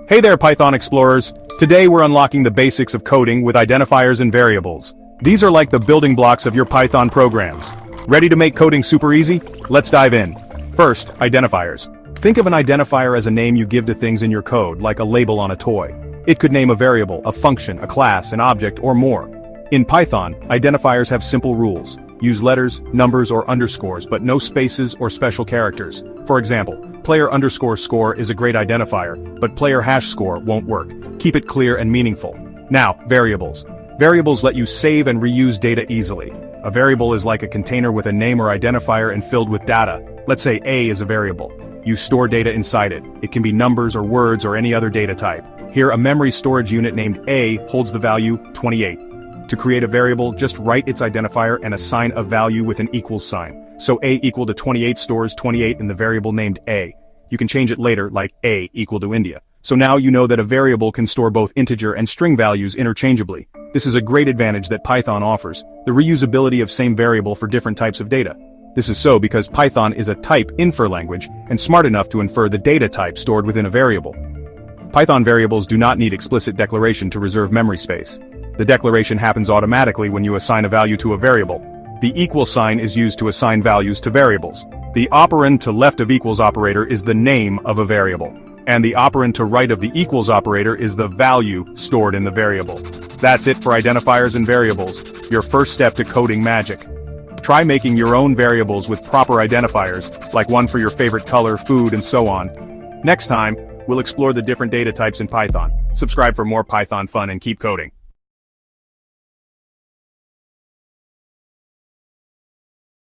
Hey there, Python explorers! Today we're unlocking the basics of coding with identifiers and variables. These are like the building blocks of your Python programs. Ready to make coding super easy? Let's dive in. First, identifiers. Think of an identifier as a name you give to things in your code, like a label on a toy. It could name a variable, a function, a class, an object, or more. In Python, identifiers have simple rules. Use letters, numbers, or underscores, but no spaces or special characters. For example, player_score is a great identifier, but player#score won't work. Keep it clear and meaningful. Now, variables. Variables let you save and reuse data easily. A variable is like a container with a name or identifier and filled with data. Let's say A is a variable. You store data inside it. It can be numbers or words or any other data type. Here, a memory storage unit named A holds the value 28. To create a variable, just write its identifier and assign a value with an equals sign. So A equal to 28 stores 28 in the variable named A. You can change it later, like A equal to India. So now you know that a variable can store both integer and string values interchangeably. This is a great advantage that Python offers, the reusability of same variable for different types of data. This is so because Python is a type infer language and smart enough to infer the data type stored within a variable. Python variables do not need explicit declaration to reserve memory space. The declaration happens automatically when you assign a value to a variable. The equal sign is used to assign values to variables. The operand to left of equals operator is the name of a variable. And the operand to right of the equals operator is the value stored in the variable. That's it for identifiers and variables, your first step to coding magic. Try making your own variables with proper identifiers, like one for your favorite color, food, and so on. Next time, we'll explore the different data types in Python. Subscribe for more Python fun and keep coding.